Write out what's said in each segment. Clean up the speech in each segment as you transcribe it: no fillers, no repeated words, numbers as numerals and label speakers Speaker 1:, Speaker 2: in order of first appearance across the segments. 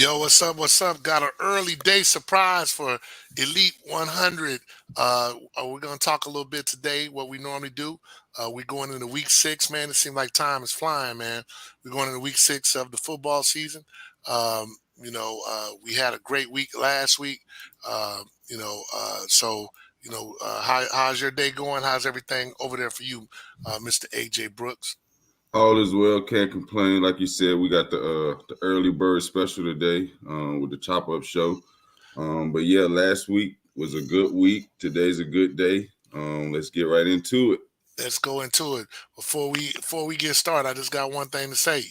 Speaker 1: Yo, what's up? What's up? Got an early day surprise for Elite 100. We're going to talk a little bit today, what we normally do. We're going into week six, man. It seems like time is flying, man. We're going into week six of the football season. We had a great week last week. How's your day going? How's everything over there for you, Mr. AJ Brooks?
Speaker 2: All is well, can't complain. Like you said, we got the early bird special today with the chop up show. But yeah, last week was a good week. Today's a good day. Let's get right into it.
Speaker 1: Let's go into it. Before we get started, I just got one thing to say.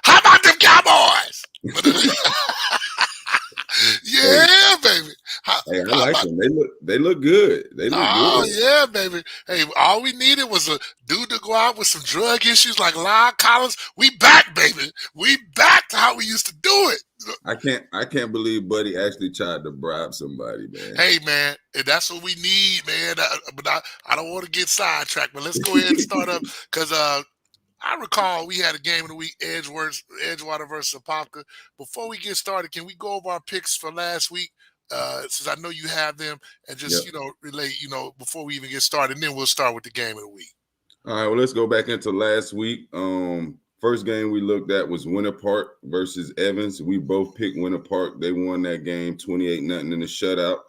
Speaker 1: How about them Cowboys?
Speaker 2: Hey,
Speaker 1: Yeah, baby. How,
Speaker 2: hey, I
Speaker 1: how
Speaker 2: like
Speaker 1: about?
Speaker 2: them. They look good. They look
Speaker 1: Oh
Speaker 2: good.
Speaker 1: yeah, baby. Hey, all we needed was a dude to go out with some drug issues like Lyle Collins. We back, baby. We back to how we used to do it.
Speaker 2: I can't believe Buddy actually tried to bribe somebody, man.
Speaker 1: Hey man, and that's what we need, man. But I don't want to get sidetracked. But let's go ahead and start up because I recall we had a game of the week, Edgewater versus Apopka. Before we get started, can we go over our picks for last week? Since I know you have them, and just
Speaker 2: Yep.
Speaker 1: relate, before we even get started, and then we'll start with the game of the week.
Speaker 2: All right, well, let's go back into last week. First game we looked at was Winter Park versus Evans. We both picked Winter Park. They won that game 28-0 in the shutout.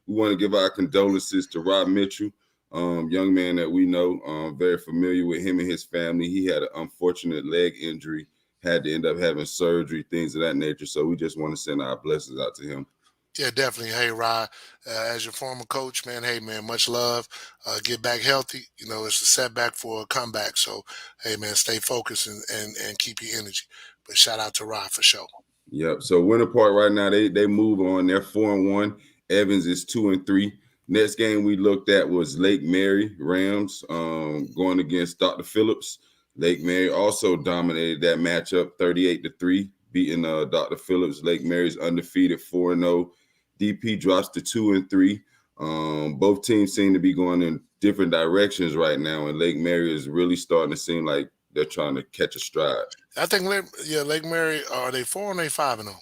Speaker 2: We want to give our condolences to Rob Mitchell, young man that we know, very familiar with him and his family. He had an unfortunate leg injury, had to end up having surgery, things of that nature. So we just want to send our blessings out to him.
Speaker 1: Yeah, definitely. Hey, Rod, as your former coach, man, hey, man, much love. Get back healthy. It's a setback for a comeback. So, hey, man, stay focused and keep your energy. But shout out to Rod for sure.
Speaker 2: Yep. So Winter Park right now, they move on. They're 4-1. Evans is 2-3. Next game we looked at was Lake Mary Rams going against Dr. Phillips. Lake Mary also dominated that matchup 38-3, beating Dr. Phillips. Lake Mary's undefeated 4-0. DP drops to 2-3. Both teams seem to be going in different directions right now, and Lake Mary is really starting to seem like they're trying to catch a stride.
Speaker 1: I think, Lake Mary, are they 4 and they 5-0?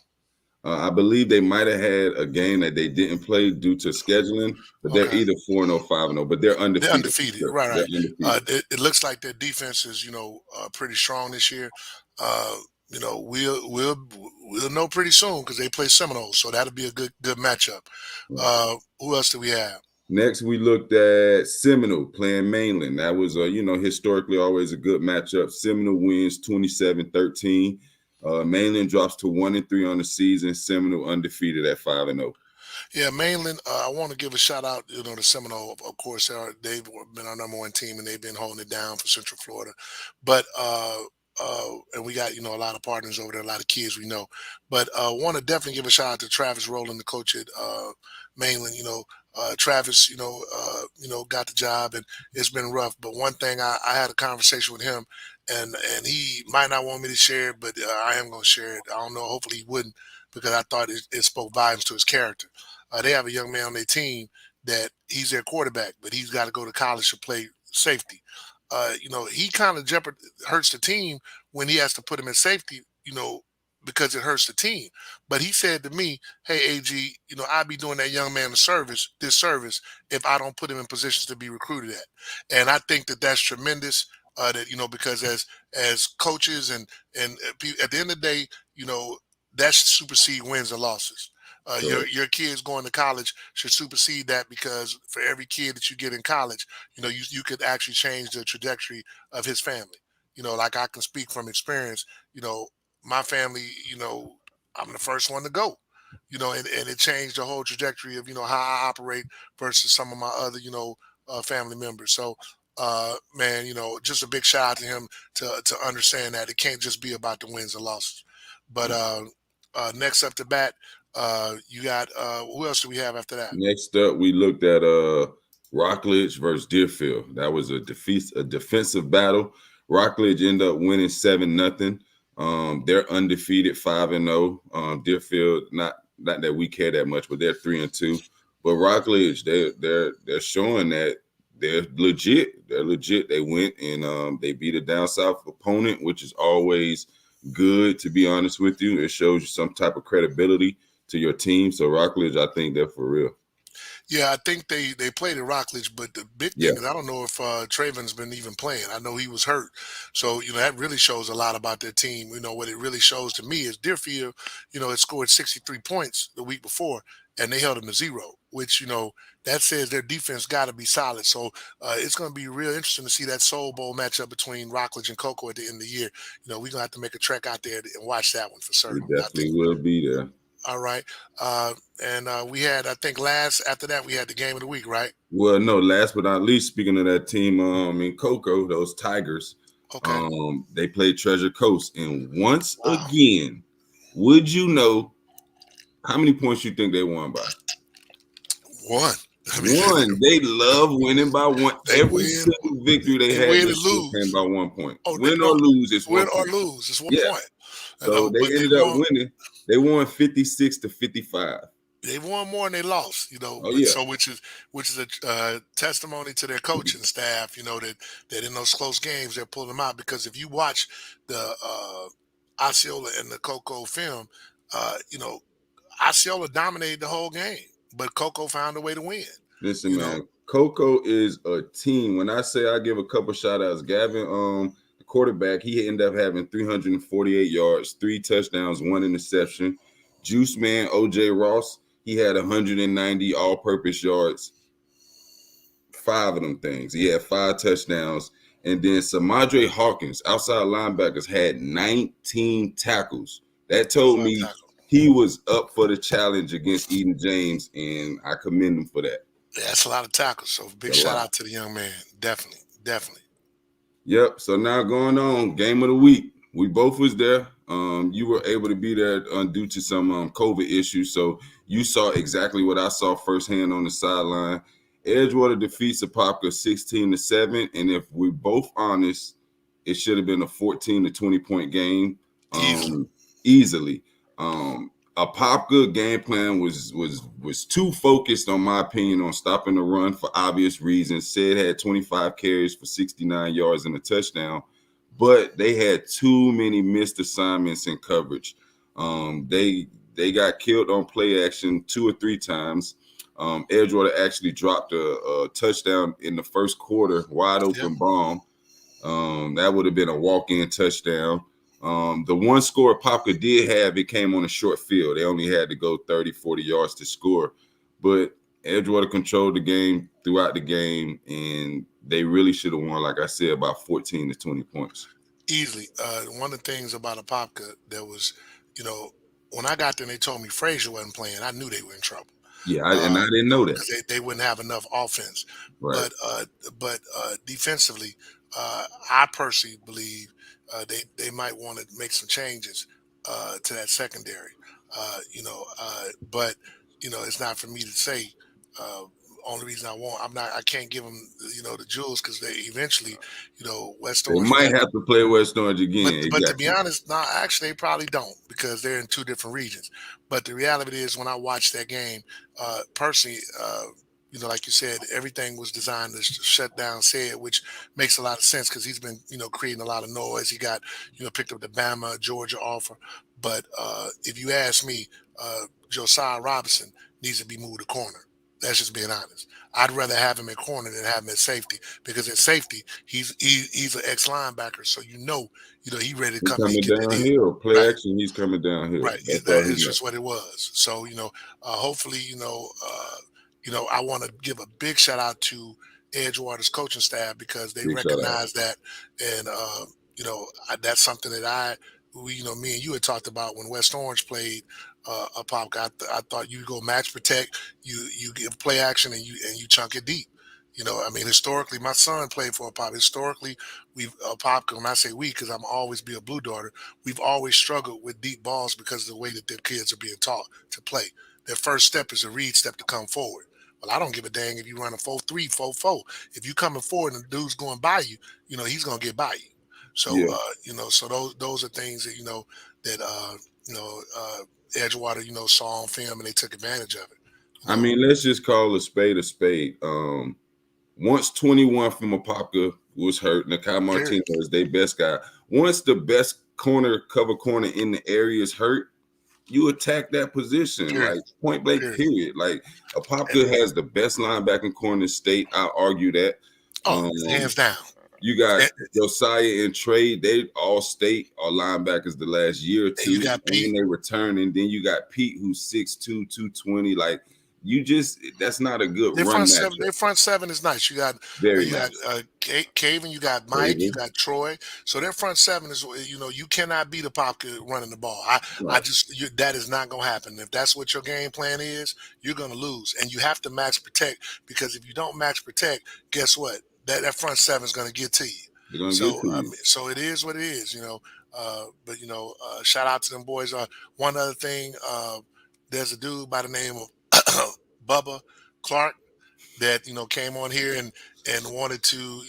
Speaker 2: I believe they might have had a game that they didn't play due to scheduling, but they're
Speaker 1: Okay.
Speaker 2: either 4-0, 5-0, but they're
Speaker 1: They're
Speaker 2: undefeated.
Speaker 1: undefeated.
Speaker 2: Sure.
Speaker 1: Right,
Speaker 2: They're
Speaker 1: right.
Speaker 2: undefeated.
Speaker 1: It looks like their defense is, pretty strong this year. Uh, we'll know pretty soon because they play Seminoles, so that'll be a good matchup. Who else do we have?
Speaker 2: Next, we looked at Seminole playing Mainland. That was, historically always a good matchup. Seminole wins 27-13. Mainland drops to 1-3 on the season. Seminole undefeated at 5-0.
Speaker 1: Yeah, Mainland. I want to give a shout out, to Seminole. Of course, they've been our number one team, and they've been holding it down for Central Florida. But and we got a lot of partners over there, a lot of kids we know. But want to definitely give a shout out to Travis Rowland, the coach at Mainland. Travis, got the job, and it's been rough. But one thing, I had a conversation with him, and he might not want me to share it, but I am going to share it. I don't know. Hopefully, he wouldn't, because I thought it spoke volumes to his character. They have a young man on their team that he's their quarterback, but he's got to go to college to play safety. He kind of hurts the team when he has to put him in safety, because it hurts the team. But he said to me, "Hey, AG, I'd be doing that young man a disservice if I don't put him in positions to be recruited at." And I think that that's tremendous. Because as coaches and at the end of the day, that should supersede wins and losses. Your kids going to college should supersede that, because for every kid that you get in college, you could actually change the trajectory of his family. Like I can speak from experience. My family, I'm the first one to go. And it changed the whole trajectory of how I operate versus some of my other family members. So man, just a big shout out to him to understand that it can't just be about the wins and losses. But next up to bat, you got who else do we have after that?
Speaker 2: Next up, we looked at Rockledge versus Deerfield. That was a defensive battle. Rockledge ended up winning 7-0. They're undefeated 5-0. Deerfield, not that we care that much, but they're 3-2. But Rockledge, they're showing that they're legit. They're legit. They went and they beat a down south opponent, which is always good, to be honest with you. It shows you some type of credibility to your team. So Rockledge, I think they're for real.
Speaker 1: Yeah, I think they played at Rockledge, but the big
Speaker 2: Yeah,
Speaker 1: thing is I don't know if Traven's been even playing. I know he was hurt, so that really shows a lot about their team. What it really shows to me is Deerfield, had scored 63 points the week before, and they held them to zero, which that says their defense got to be solid. So it's going to be real interesting to see that Soul Bowl matchup between Rockledge and Cocoa at the end of the year. We're gonna have to make a trek out there and watch that one for
Speaker 2: we
Speaker 1: certain. I think.
Speaker 2: definitely will be there.
Speaker 1: All right. And we had, I think, after that, we had the game of the week, right?
Speaker 2: Well, no, last but not least, speaking of that team in Cocoa, those Tigers,
Speaker 1: Okay.
Speaker 2: they played Treasure Coast. And once
Speaker 1: Wow.
Speaker 2: again, would you know how many points you think they won by?
Speaker 1: One.
Speaker 2: One. They love winning by one. Every single victory they had
Speaker 1: win
Speaker 2: this year came by 1 point.
Speaker 1: Oh,
Speaker 2: win or lose, it's 1
Speaker 1: win or
Speaker 2: point.
Speaker 1: lose, it's 1 point.
Speaker 2: So they ended up winning. They won 56-55.
Speaker 1: They won more than they lost, So which is a testimony to their coaching staff, that in those close games they're pulling them out. Because if you watch the Osceola and the Cocoa film, Osceola dominated the whole game, but Cocoa found a way to win.
Speaker 2: Listen, man, Cocoa is a team. When I say I give a couple shout outs, Gavin, the quarterback, he ended up having 348 yards, 3 touchdowns, 1 interception. Juice Man, OJ Ross, he had 190 all-purpose yards, 5 of them things. He had 5 touchdowns. And then Samadre Hawkins, outside linebackers, had 19 tackles. That told me he was up for the challenge against Eden James, and I commend him for that.
Speaker 1: Yeah, that's a lot of tackles. So big shout out to the young man. Definitely.
Speaker 2: Yep. So now going on, game of the week. We both was there. You were able to be there due to some COVID issues. So you saw exactly what I saw firsthand on the sideline. Edgewater defeats Apopka 16-7. And if we're both honest, it should have been a 14 to 20 point game. Easily. Apopka game plan was too focused, on my opinion, on stopping the run for obvious reasons. Said had 25 carries for 69 yards and a touchdown, but they had too many missed assignments in coverage. They got killed on play action 2 or 3 times. Edgewater actually dropped a touchdown in the first quarter, wide open bomb. That would have been a walk-in touchdown. The one score Apopka did have, it came on a short field. They only had to go 30, 40 yards to score. But Edgewater controlled the game throughout the game, and they really should have won, like I said, about 14 to 20 points.
Speaker 1: Easily. One of the things about Apopka that was, when I got there and they told me Frazier wasn't playing, I knew they were in trouble.
Speaker 2: Yeah, and I didn't know that.
Speaker 1: Because they wouldn't have enough offense. Right. But defensively, I personally believe they might want to make some changes to that secondary. But it's not for me to say. Only reason I can't give them, the jewels, because they eventually, West Orange.
Speaker 2: They might have to play West Orange again.
Speaker 1: But to be honest, no, actually they probably don't, because they're in 2 different regions. But the reality is, when I watched that game, personally, like you said, everything was designed to shut down Said, which makes a lot of sense because he's been, creating a lot of noise. He got, picked up the Bama, Georgia offer. But if you ask me, Josiah Robinson needs to be moved to corner. That's just being honest. I'd rather have him at corner than have him at safety, because at safety he's an ex linebacker, so he ready to come and get
Speaker 2: downhill. Play action, he's coming downhill.
Speaker 1: Right, that's just what it was. So hopefully I want to give a big shout out to Edgewater's coaching staff, because they recognize that, and that's something that me and you had talked about when West Orange played Apopka. I thought you go match protect, you give play action, and you chunk it deep. Historically, my son played for Apopka. Historically, Apopka, when I say we, because I'm always be a Blue Darter, we've always struggled with deep balls because of the way that their kids are being taught to play. Their first step is a read step to come forward. Well, I don't give a dang if you run a 4-3, 4-4. If you coming forward and the dude's going by you, he's going to get by you. So, so those are things that, Edgewater, saw on film, and they took advantage of it.
Speaker 2: Let's just call a spade a spade. Once 21 from Apopka was hurt, Nakai Martinez, their best guy. Once the best cover corner in the area is hurt, you attack that position,
Speaker 1: Period.
Speaker 2: like point blank,
Speaker 1: Period.
Speaker 2: period. Like Apopka has the best linebacking corner in the state. I argue that.
Speaker 1: Hands down.
Speaker 2: You got Josiah and Trey. They all state are linebackers the last year or two.
Speaker 1: You got Pete.
Speaker 2: And they return. And then you got Pete, who's 6'2", 220. Like, that's not a good run matchup.
Speaker 1: Their front seven is nice. You got Caven, you got Mike, you got Troy. So their front seven is, you cannot beat Apopka running the ball. That is not going to happen. If that's what your game plan is, you're going to lose. And you have to max protect, because if you don't max protect, guess what? That front seven is going to get to you. So it is what it is, But shout out to them boys. One other thing, there's a dude by the name of Bubba Clark that came on here and wanted to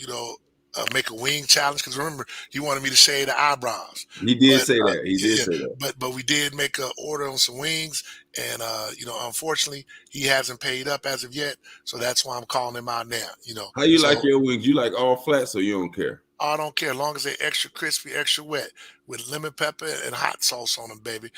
Speaker 1: make a wing challenge, because remember, he wanted me to shave the eyebrows.
Speaker 2: He did say that. He did say that.
Speaker 1: But we did make an order on some wings, and unfortunately, he hasn't paid up as of yet. So that's why I'm calling him out now.
Speaker 2: How you like your wings? You like all flat, so you don't care?
Speaker 1: I don't care, as long as they're extra crispy, extra wet, with lemon pepper and hot sauce on them, baby.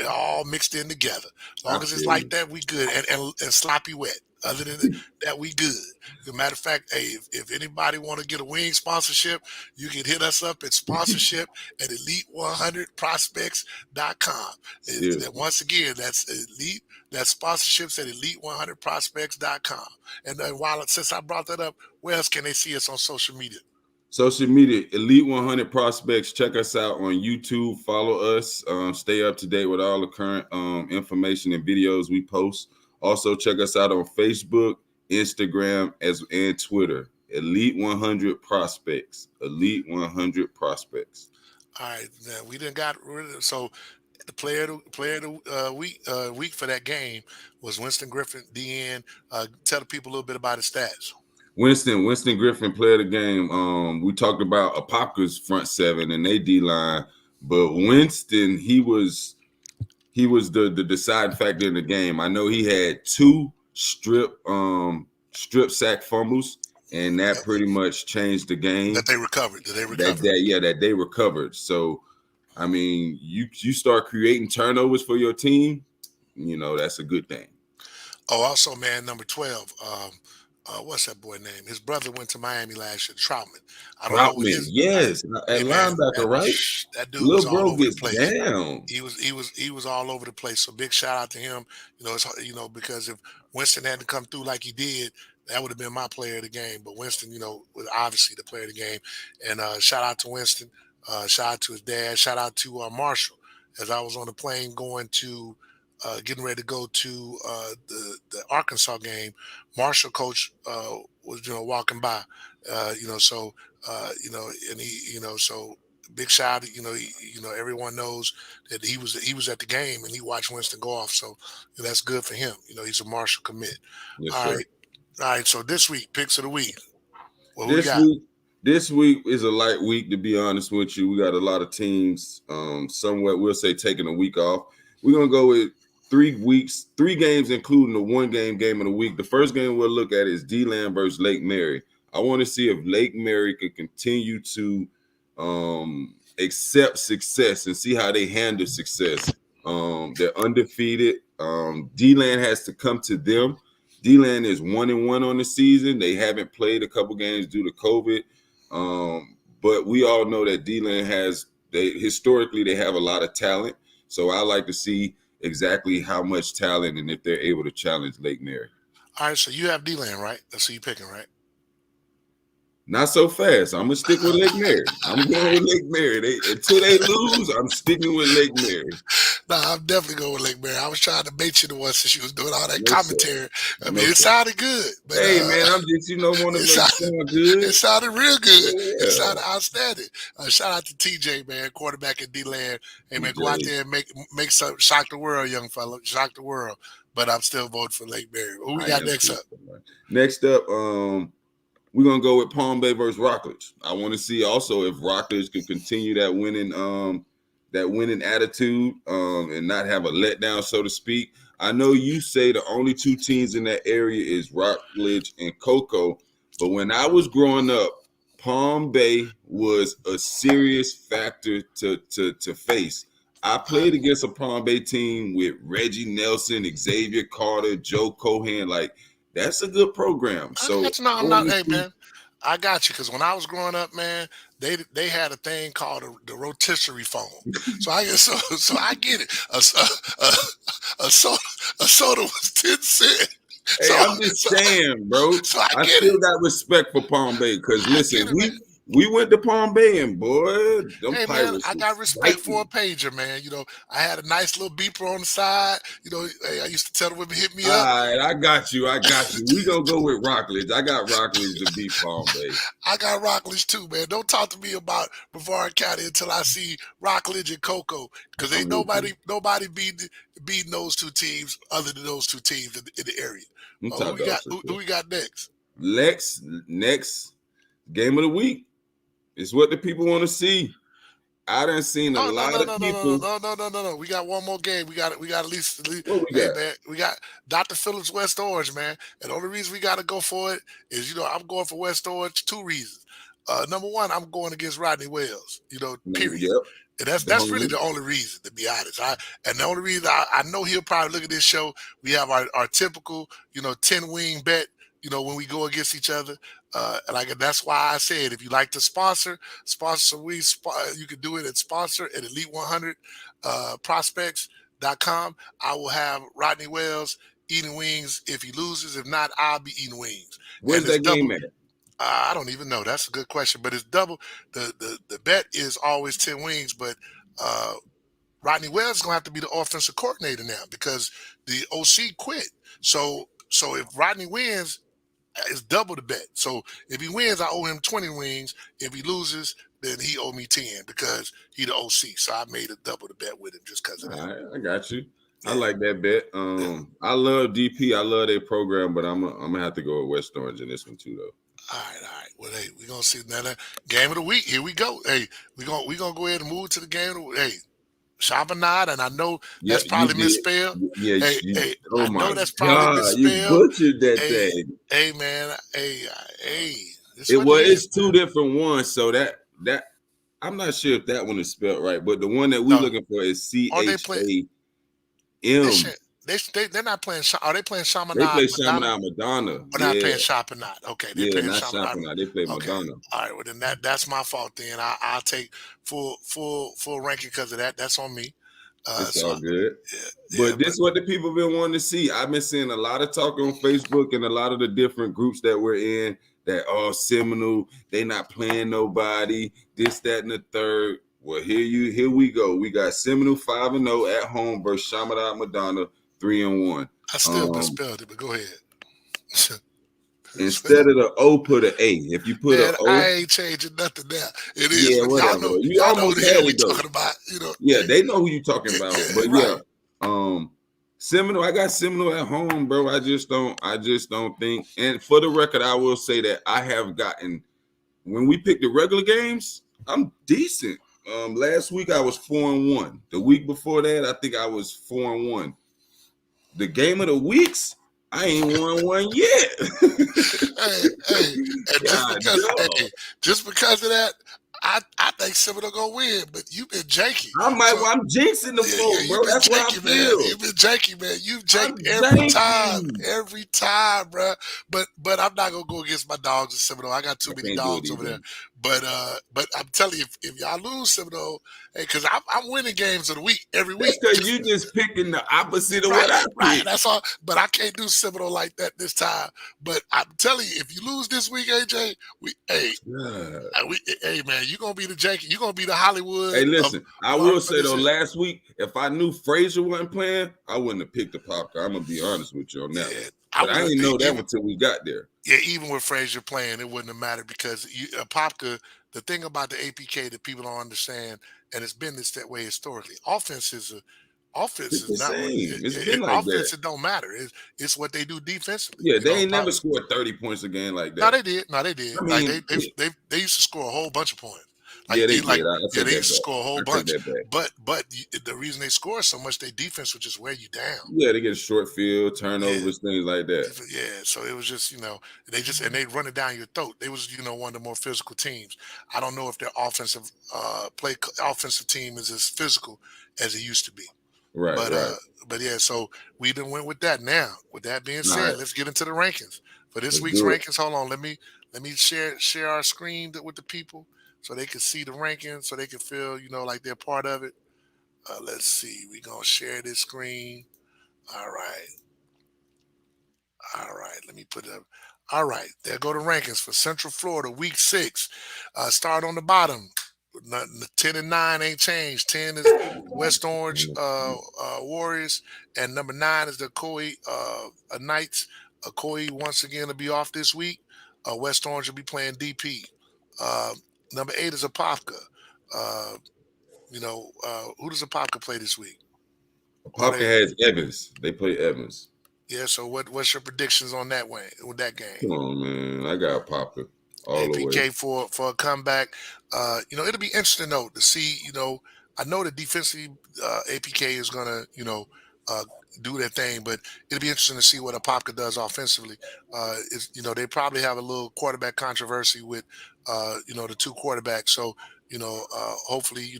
Speaker 1: All mixed in together. As long as it's like that, we good. And sloppy wet. Other than that, we good. As a matter of fact, hey, if anybody want to get a wing sponsorship, you can hit us up at sponsorship at elite100prospects.com. Once again, that's elite. That's sponsorships at elite100prospects.com. And since I brought that up, where else can they see us on social media?
Speaker 2: Social media, Elite 100 Prospects. Check us out on YouTube. Follow us. Stay up to date with all the current information and videos we post. Also, check us out on Facebook, Instagram, and Twitter. Elite 100 Prospects. Elite 100 Prospects.
Speaker 1: All right, now we done got rid of. So the player of the week for that game was Winston Griffin, DN. Tell the people a little bit about his stats.
Speaker 2: Winston Griffin, player of the game. We talked about Apopka's front seven and they D-line, but Winston, he was the deciding factor in the game. I know he had 2 strip sack fumbles, and that pretty much changed the game.
Speaker 1: That they recovered.
Speaker 2: That they recovered. So, I mean, you start creating turnovers for your team, that's a good thing.
Speaker 1: Oh, also, man, number 12. What's that boy name? His brother went to Miami last year, Troutman.
Speaker 2: Yes, at linebacker, right?
Speaker 1: That dude was all over the place.
Speaker 2: Down.
Speaker 1: He was all over the place. So big shout out to him. Because if Winston hadn't come through like he did, that would have been my player of the game. But Winston, was obviously the player of the game. And shout out to Winston. Shout out to his dad. Shout out to Marshall. As I was on the plane going to getting ready to go to the Arkansas game, Marshall coach was walking by, and he so big shout out, everyone knows that he was at the game and he watched Winston go off, so that's good for him. He's a Marshall commit.
Speaker 2: Yes,
Speaker 1: all
Speaker 2: sir.
Speaker 1: right, so this week, picks of the week.
Speaker 2: This week is a light week, to be honest with you. We got a lot of teams somewhat, we'll say, taking a week off. We're gonna go with 3 games, including the 1 game of the week. The first game we'll look at is D-Land versus Lake Mary. I want to see if Lake Mary can continue to accept success and see how they handle success. They're undefeated. D-Land has to come to them. D-Land is 1-1 on the season. They haven't played a couple games due to COVID. But we all know that D-Land historically they have a lot of talent. So I like to see exactly how much talent and if they're able to challenge Lake Mary.
Speaker 1: All right, so you have D-Land, right? That's who you're picking, right?
Speaker 2: Not so fast. I'm gonna stick with Lake Mary. I'm going with Lake Mary. Until they lose, I'm sticking with Lake Mary.
Speaker 1: No, I'm definitely going with Lake Mary. I was trying to bait you the one since you was doing all that commentary. I mean, it sounded good. But,
Speaker 2: hey, man, I'm just, want to make it sound good.
Speaker 1: It sounded real good.
Speaker 2: Yeah.
Speaker 1: It sounded outstanding. Shout out to TJ, man, quarterback at D-Land. Hey, man, go out there and make some, shock the world, young fella. Shock the world. But I'm still voting for Lake Mary. Who we got next up?
Speaker 2: Next up, we're going to go with Palm Bay versus Rockledge. I want to see also if Rockledge can continue that winning attitude and not have a letdown, so to speak. I know you say the only 2 teams in that area is Rockledge and Cocoa, but when I was growing up, Palm Bay was a serious factor to face. I played against a Palm Bay team with Reggie Nelson, Xavier Carter, Joe Cohen. Like, that's a good program.
Speaker 1: I
Speaker 2: So
Speaker 1: got you. No, I'm
Speaker 2: going
Speaker 1: not.
Speaker 2: to
Speaker 1: Hey,
Speaker 2: see,
Speaker 1: man, I got you. Because when I was growing up, man, they had a thing called the rotisserie phone. So I get so I get it. A soda a soda was 10 cents.
Speaker 2: hey,
Speaker 1: So
Speaker 2: I'm just
Speaker 1: so
Speaker 2: saying, bro.
Speaker 1: so I
Speaker 2: I
Speaker 1: get
Speaker 2: still
Speaker 1: it.
Speaker 2: got respect for Palm Bay because
Speaker 1: I
Speaker 2: listen,
Speaker 1: get it, man.
Speaker 2: we went to Palm Bay and boy, them
Speaker 1: Hey man,
Speaker 2: pirates
Speaker 1: I got
Speaker 2: was
Speaker 1: respect for a
Speaker 2: fighting.
Speaker 1: pager, man. I had a nice little beeper on the side. Hey, I used to tell the women hit me
Speaker 2: All
Speaker 1: up.
Speaker 2: right, I got you. I got you. We gonna go with Rockledge. I got Rockledge to beat Palm Bay.
Speaker 1: I got Rockledge too, man. Don't talk to me about Brevard County until I see Rockledge and Cocoa, because ain't
Speaker 2: I'm with you.
Speaker 1: nobody beating those two teams other than those two teams in the area.
Speaker 2: I'm
Speaker 1: Who
Speaker 2: top
Speaker 1: we
Speaker 2: dog
Speaker 1: got?
Speaker 2: for
Speaker 1: Who
Speaker 2: sure.
Speaker 1: we got next?
Speaker 2: Lex, next game of the week is what the people want to see. I done seen a
Speaker 1: Oh no
Speaker 2: lot
Speaker 1: no
Speaker 2: of
Speaker 1: no no no
Speaker 2: people.
Speaker 1: no no no no no! We got one more game. We got at least.
Speaker 2: What we
Speaker 1: Hey
Speaker 2: got?
Speaker 1: man, we got Dr. Phillips West Orange, man. And the only reason we got to go for it is I'm going for West Orange. Two reasons. Number one, I'm going against Rodney Wells. Period.
Speaker 2: Yep,
Speaker 1: And that's
Speaker 2: the
Speaker 1: that's really
Speaker 2: homie.
Speaker 1: the only reason, to be honest. And the only reason I know he'll probably look at this show. We have our typical 10 wing bet. When we go against each other. Like that's why I said if you like to sponsor you can do it at sponsor at Elite 100 prospects.com. I will have Rodney Wells eating wings if he loses. If not, I'll be eating wings. And
Speaker 2: Where's
Speaker 1: it's
Speaker 2: that
Speaker 1: double.
Speaker 2: game at?
Speaker 1: I don't even know. That's a good question, but it's double. The bet is always 10 wings, but uh, Rodney Wells is gonna have to be the offensive coordinator now because the OC quit. So if Rodney wins, it's double the bet. So if he wins, I owe him 20 wings. If he loses, then he owe me 10 because he the OC. So I made a double the bet with him just because of
Speaker 2: All
Speaker 1: that.
Speaker 2: right, I got you. I
Speaker 1: Yeah,
Speaker 2: like that bet.
Speaker 1: yeah.
Speaker 2: I love DP. I love their program, but I'm gonna have to go with West Orange in this one too, though.
Speaker 1: All right, all right. Well, hey, we're gonna see another game of the week. Here we go. Hey, we gonna go ahead and move to the game of the week. Hey, Chaminade, and I know
Speaker 2: Yeah,
Speaker 1: that's
Speaker 2: you
Speaker 1: probably
Speaker 2: did.
Speaker 1: misspelled.
Speaker 2: Yeah,
Speaker 1: Hey,
Speaker 2: oh
Speaker 1: I know
Speaker 2: my
Speaker 1: that's probably
Speaker 2: God, you
Speaker 1: misspelled.
Speaker 2: butchered that
Speaker 1: Hey,
Speaker 2: thing.
Speaker 1: hey, man. Hey, this
Speaker 2: It
Speaker 1: what it
Speaker 2: was
Speaker 1: is,
Speaker 2: it's two
Speaker 1: man.
Speaker 2: different ones, so that I'm not sure if that one is spelled right, but the one that we
Speaker 1: No,
Speaker 2: looking for is
Speaker 1: are they playing? They
Speaker 2: CHAM.
Speaker 1: should. They're not playing. Are they playing
Speaker 2: They
Speaker 1: Chaminade
Speaker 2: play
Speaker 1: Madonna?
Speaker 2: Chaminade Madonna.
Speaker 1: Or not
Speaker 2: Yeah,
Speaker 1: playing Chaminade? Okay, they're
Speaker 2: yeah,
Speaker 1: playing
Speaker 2: not
Speaker 1: Chaminade.
Speaker 2: Chaminade. They play
Speaker 1: Okay,
Speaker 2: Madonna.
Speaker 1: all right. Well, then that's my fault. Then I'll take full ranking because of that. That's on me.
Speaker 2: It's
Speaker 1: So
Speaker 2: all good.
Speaker 1: yeah, yeah,
Speaker 2: But
Speaker 1: but
Speaker 2: this is what the people been wanting to see. I've been seeing a lot of talk on Facebook and a lot of the different groups that we're in that Seminole, they not playing nobody, this, that, and the third. Well, here we go. We got Seminole 5-0 at home versus Chaminade Madonna 3-1.
Speaker 1: I still misspelled it. But go ahead.
Speaker 2: Instead of the O, put an A. If you put an
Speaker 1: Man, I
Speaker 2: O,
Speaker 1: ain't changing nothing now. It is,
Speaker 2: yeah,
Speaker 1: but
Speaker 2: whatever. You
Speaker 1: y'all know who
Speaker 2: almost
Speaker 1: the hell
Speaker 2: had
Speaker 1: we
Speaker 2: it though.
Speaker 1: talking about.
Speaker 2: Yeah, they know who you talking
Speaker 1: Yeah,
Speaker 2: about.
Speaker 1: yeah,
Speaker 2: But
Speaker 1: right.
Speaker 2: yeah, Seminole, I got Seminole at home, bro. I just don't think. And for the record, I will say that I have gotten when we pick the regular games, I'm decent. Last week I was 4-1. The week before that, I think I was 4-1. The game of the weeks, I ain't won one yet.
Speaker 1: Hey, and
Speaker 2: God, dog.
Speaker 1: just because of that, I think Seminole gonna win. But you've been janky,
Speaker 2: I'm
Speaker 1: so
Speaker 2: jinxing the
Speaker 1: yeah,
Speaker 2: folk, bro.
Speaker 1: you've been
Speaker 2: That's what I
Speaker 1: janky, man.
Speaker 2: feel.
Speaker 1: You've been janky, man. You've
Speaker 2: I'm
Speaker 1: janked
Speaker 2: janky.
Speaker 1: every time, bro. But I'm not gonna go against my dogs in Seminole. I got too
Speaker 2: I
Speaker 1: many
Speaker 2: can't do it
Speaker 1: dogs over
Speaker 2: either.
Speaker 1: there. But I'm telling you, if y'all lose Seminole, hey, because I'm winning games of the week every
Speaker 2: That's
Speaker 1: week.
Speaker 2: because you just picking the opposite of what
Speaker 1: Right,
Speaker 2: I
Speaker 1: right.
Speaker 2: pick.
Speaker 1: That's all. But I can't do Seminole like that this time. But I'm telling you, if you lose this week, AJ,
Speaker 2: God.
Speaker 1: hey man, you gonna be the janky. You gonna be the Hollywood
Speaker 2: Hey,
Speaker 1: of
Speaker 2: listen, I
Speaker 1: our
Speaker 2: will say though,
Speaker 1: organization.
Speaker 2: last week, if I knew Frazier wasn't playing, I wouldn't have picked the Popka. I'm gonna be honest with you on that
Speaker 1: Yeah,
Speaker 2: one.
Speaker 1: I
Speaker 2: But I
Speaker 1: would have
Speaker 2: didn't know that
Speaker 1: even.
Speaker 2: until we got there.
Speaker 1: Yeah, even with Frazier playing, it wouldn't have mattered because Popka. The thing about the APK that people don't understand, and it's been this that way historically. Offense
Speaker 2: It's
Speaker 1: is
Speaker 2: the
Speaker 1: not
Speaker 2: same. It's been like that.
Speaker 1: offense. It don't matter. It's what they do defensively.
Speaker 2: Yeah, they ain't never scored 30 points a game like
Speaker 1: No,
Speaker 2: that.
Speaker 1: they did. No, they did.
Speaker 2: I
Speaker 1: Like
Speaker 2: mean,
Speaker 1: they used to score a whole bunch of points. Like
Speaker 2: Yeah, they
Speaker 1: like
Speaker 2: did. I
Speaker 1: yeah,
Speaker 2: take
Speaker 1: they
Speaker 2: that
Speaker 1: used to
Speaker 2: back.
Speaker 1: score a whole
Speaker 2: I take
Speaker 1: bunch.
Speaker 2: that back.
Speaker 1: The reason they score so much, their defense would just wear you down.
Speaker 2: Yeah, they get a short field,
Speaker 1: Yeah.
Speaker 2: turnovers, things like that.
Speaker 1: Yeah, so it was just they run it down your throat. They was one of the more physical teams. I don't know if their offensive team is as physical as it used to be.
Speaker 2: Right,
Speaker 1: But
Speaker 2: right.
Speaker 1: yeah, so we done went with that. Now, with that being
Speaker 2: All right,
Speaker 1: said, let's get into the rankings for this
Speaker 2: let's
Speaker 1: week's
Speaker 2: do it.
Speaker 1: rankings. Hold on, let me share our screen with the people so they can see the rankings, so they can feel like they're part of it. Let's see, we gonna share this screen. All right. All right, let me put it up. All right, there go the rankings for Central Florida, Week 6. Start on the bottom. 10 and 9 ain't changed. 10 is West Orange Warriors, and number 9 is the Koi Knights. Koi once again will be off this week. West Orange will be playing DP. Uh, Number 8 is Apopka. Uh, who does Apopka play this week? Oh,
Speaker 2: Popka has Evans. They play Evans.
Speaker 1: yeah. So what's your predictions on that way with that game?
Speaker 2: Come on, man. I got Popka all the way.
Speaker 1: APK for a comeback. It'll be interesting though to see. I know the defensively APK is gonna uh, do their thing, but it'll be interesting to see what Apopka does offensively. They probably have a little quarterback controversy with the two quarterbacks, so hopefully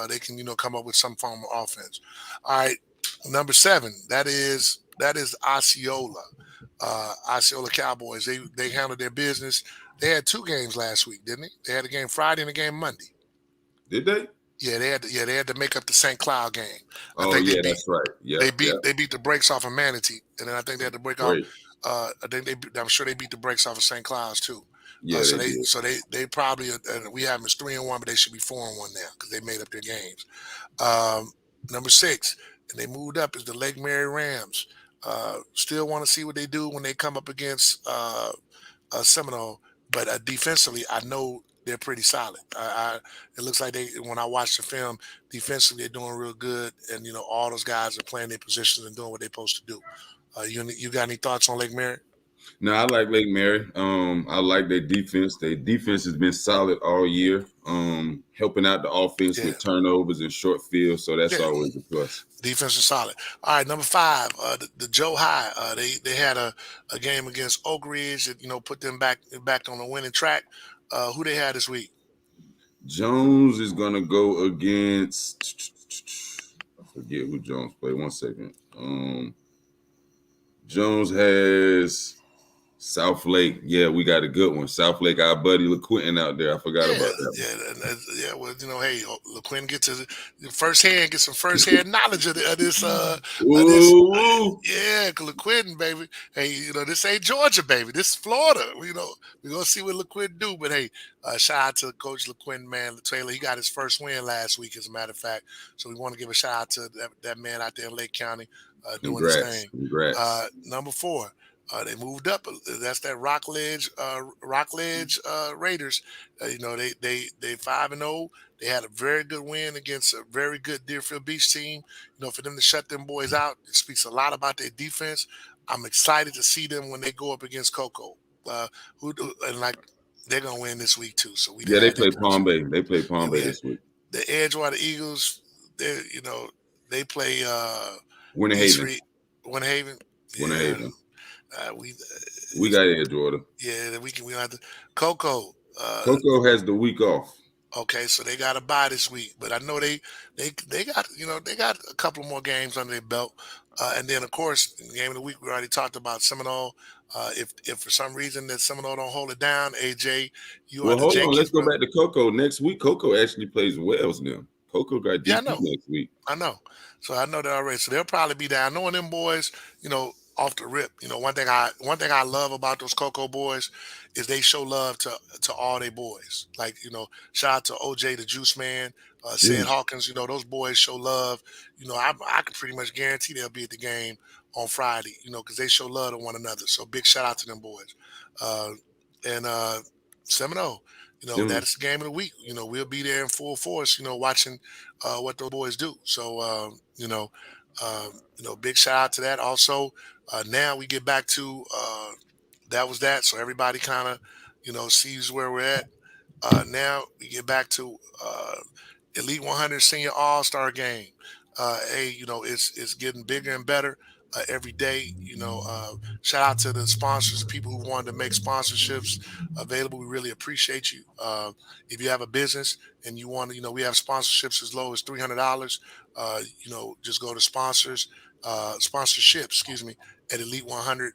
Speaker 1: they can come up with some form of offense. All right, number 7. That is Osceola. Osceola Cowboys. They handled their business. They had 2 games last week, didn't they? They had a game Friday and a game Monday.
Speaker 2: Did they?
Speaker 1: Yeah, they had to make up the St. Cloud game. I
Speaker 2: Oh
Speaker 1: think
Speaker 2: yeah, that's right. Yeah, yeah.
Speaker 1: they beat the brakes off of Manatee, and then I think they had to break off.
Speaker 2: Great.
Speaker 1: I'm sure they beat the brakes off of St. Cloud's too.
Speaker 2: Yeah, they did.
Speaker 1: They probably we have them as 3-1, but they should be 4-1 now because they made up their games. Um, Number 6, and they moved up is the Lake Mary Rams. Still want to see what they do when they come up against Seminole, but defensively, I know they're pretty solid. It looks like when I watch the film, defensively they're doing real good, and all those guys are playing their positions and doing what they're supposed to do. You got any thoughts on Lake Mary?
Speaker 2: No, I like Lake Mary. I like their defense. Their defense has been solid all year. Helping out the offense
Speaker 1: Yeah,
Speaker 2: with turnovers and short fields, so that's
Speaker 1: yeah.
Speaker 2: always a plus.
Speaker 1: Defense is solid. All right, number 5, the Joe High. They had a game against Oak Ridge that put them back on the winning track. Who they had this week?
Speaker 2: Jones is gonna go against. I forget who Jones played. 1 second. Jones has South Lake. Yeah, we got a good one. South Lake, our buddy LaQuentin out there. I forgot
Speaker 1: Yeah,
Speaker 2: about that one.
Speaker 1: yeah, yeah. Well, hey, LaQuinn get some first hand knowledge of this.
Speaker 2: Ooh,
Speaker 1: Yeah, LaQuinn, baby. Hey, this ain't Georgia, baby. This is Florida. We're gonna see what LaQuinn do. But hey, shout out to Coach LaQuinn, man. Taylor, he got his first win last week, as a matter of fact. So we want to give a shout out to that man out there in Lake County, doing his
Speaker 2: congrats,
Speaker 1: thing.
Speaker 2: congrats.
Speaker 1: Number 4. They moved up. That's that Rockledge Raiders. They 5-0. They had a very good win against a very good Deerfield Beach team. For them to shut them boys out, it speaks a lot about their defense. I'm excited to see them when they go up against Coco. And like they're gonna win this week too. So we
Speaker 2: Yeah,
Speaker 1: didn't
Speaker 2: they
Speaker 1: have that
Speaker 2: play Palm
Speaker 1: prediction.
Speaker 2: Bay. They play
Speaker 1: Yeah,
Speaker 2: Palm
Speaker 1: we
Speaker 2: Bay
Speaker 1: had
Speaker 2: this week.
Speaker 1: the Edgewater Eagles. They play
Speaker 2: Winter
Speaker 1: East
Speaker 2: Haven.
Speaker 1: Reed, Winter Haven.
Speaker 2: Winter
Speaker 1: Yeah,
Speaker 2: Haven.
Speaker 1: we
Speaker 2: We got Edgewater.
Speaker 1: yeah, we don't have to. Coco.
Speaker 2: Coco has the week off.
Speaker 1: Okay, so they got a bye this week, but I know they got they got a couple more games under their belt, and then of course in the game of the week we already talked about Seminole. If for some reason that Seminole don't hold it down, AJ, you are
Speaker 2: Well,
Speaker 1: the
Speaker 2: hold on. Let's
Speaker 1: Jenkins
Speaker 2: go
Speaker 1: brother.
Speaker 2: back to Coco next week. Coco actually plays Wells now. Coco got
Speaker 1: Yeah, I
Speaker 2: DP
Speaker 1: know.
Speaker 2: next week.
Speaker 1: I know. So I know that already. So they'll probably be down. Knowing them boys, off the rip. One thing I love about those Cocoa boys is they show love to all their boys. Like, shout out to OJ the Juice Man,
Speaker 2: Yeah.
Speaker 1: Sid Hawkins, those boys show love. I can pretty much guarantee they'll be at the game on Friday, because they show love to one another. So big shout out to them boys. Uh and Seminole.
Speaker 2: Seminole.
Speaker 1: That's the game of the week. We'll be there in full force, watching what those boys do. So, big shout out to that. Also, now we get back to that was that. So everybody kind of, sees where we're at. Now we get back to Elite 100 Senior All Star Game. Hey, it's getting bigger and better every day. Shout out to the sponsors, the people who wanted to make sponsorships available. We really appreciate you. If you have a business and you want to, we have sponsorships as low as $300. Just go to sponsorship, excuse me, at Elite 100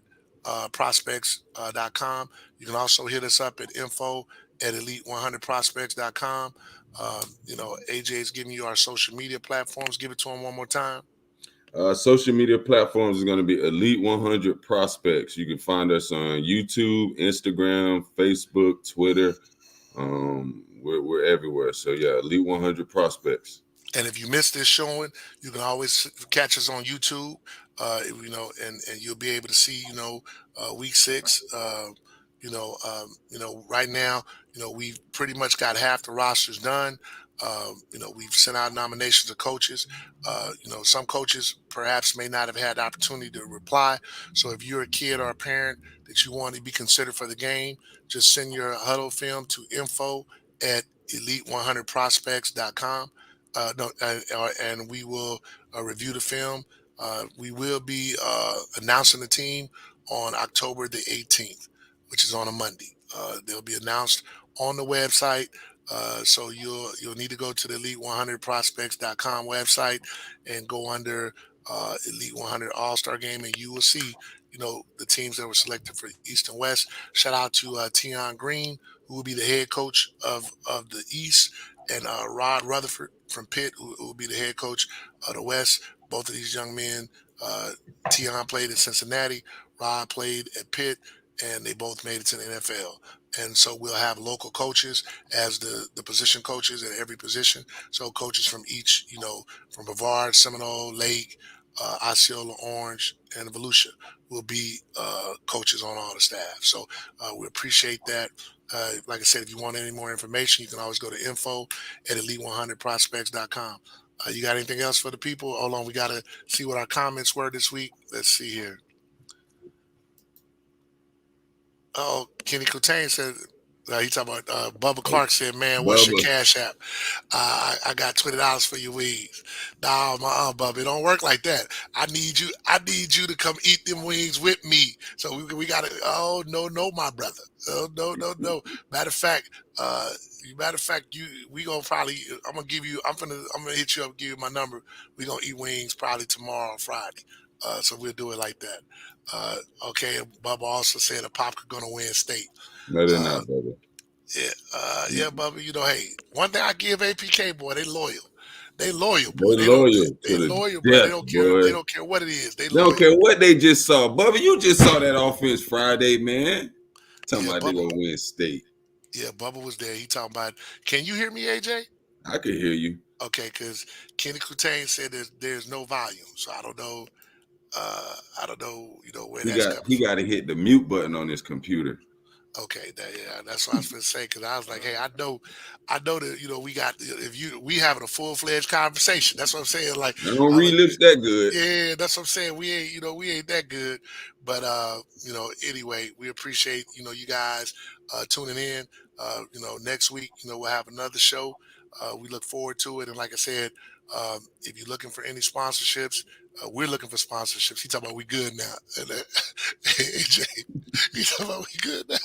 Speaker 1: prospects.com. You can also hit us up at info at elite100prospects.com. AJ is giving you our social media platforms. Give it to him one more time.
Speaker 2: Social media platforms is going to be Elite 100 Prospects. You can find us on YouTube, Instagram, Facebook, Twitter. We're everywhere. So yeah, Elite 100 Prospects.
Speaker 1: And if you missed this showing, you can always catch us on YouTube. And you'll be able to see, week 6. Right now, we've pretty much got half the rosters done. We've sent out nominations of coaches. Some coaches perhaps may not have had the opportunity to reply. So if you're a kid or a parent that you want to be considered for the game, just send your huddle film to info at elite100prospects.com. And we will review the film. We will be announcing the team on October the 18th, which is on a Monday. They'll be announced on the website. So you'll need to go to the elite100prospects.com website and go under Elite 100 All-Star Game, and you will see, the teams that were selected for East and West. Shout out to Tion Green, who will be the head coach of the East, and Rod Rutherford from Pitt, who will be the head coach of the West. Both of these young men, Tion played at Cincinnati, Rod played at Pitt, and they both made it to the NFL. And so we'll have local coaches as the position coaches at every position. So coaches from each, from Brevard, Seminole, Lake, Osceola, Orange, and Volusia will be coaches on all the staff. So we appreciate that. Like I said, if you want any more information, you can always go to info at elite100prospects.com. You got anything else for the people? Hold on, we got to see what our comments were this week. Let's see here. Oh, Kenny Coutain said, he talking about Bubba Clark said, man, what's your cash app? I got $20 for your wings. Nah, Bubba, it don't work like that. I need you to come eat them wings with me. So we gotta, oh, no, my brother. Oh, no. Matter of fact, we gonna probably, I'm gonna hit you up, give you my number. We gonna eat wings probably tomorrow or Friday. So we'll do it like that. Okay, Bubba also said a Popka gonna win state.
Speaker 2: No, they're not, Bubba.
Speaker 1: Yeah, Bubba. Hey, one thing I give APK, boy, they loyal. They loyal, boy.
Speaker 2: They loyal,
Speaker 1: bro. They don't care.
Speaker 2: Boy.
Speaker 1: They don't care what it is. They
Speaker 2: don't care what they just saw. Bubba, you just saw that offense Friday, man. Talking about Bubba, they gonna win state.
Speaker 1: Yeah, Bubba was there. He talking about. Can you hear me, AJ?
Speaker 2: I can hear you.
Speaker 1: Okay, because Kenny Coutain said there's no volume, so I don't know. Where
Speaker 2: he got to hit the mute button on his computer.
Speaker 1: Okay, that's what I was going to say, because I was like, hey, I know that we having a full-fledged conversation. That's what I'm saying. Like,
Speaker 2: I don't read lips that good.
Speaker 1: Yeah, that's what I'm saying. We ain't that good, but anyway, we appreciate you guys tuning in. Next week we'll have another show. We look forward to it, and like I said, if you're looking for any sponsorships, we're looking for sponsorships. He talking about we good now. And, AJ, he talking about we good now.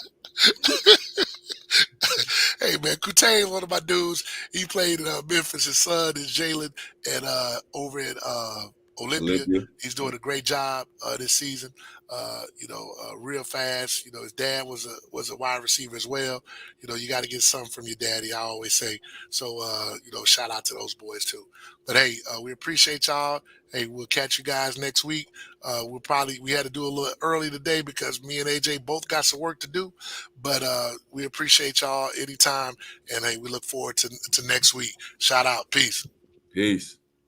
Speaker 1: Hey man, Coutain, one of my dudes. He played in Memphis. His son is Jalen, and over at Olympia. He's doing a great job this season. Real fast. His dad was a wide receiver as well. You got to get something from your daddy, I always say. So shout out to those boys too. But hey, we appreciate y'all. Hey, we'll catch you guys next week. We had to do a little early today because me and AJ both got some work to do. But we appreciate y'all anytime. And hey, we look forward to next week. Shout out. Peace.
Speaker 2: Peace.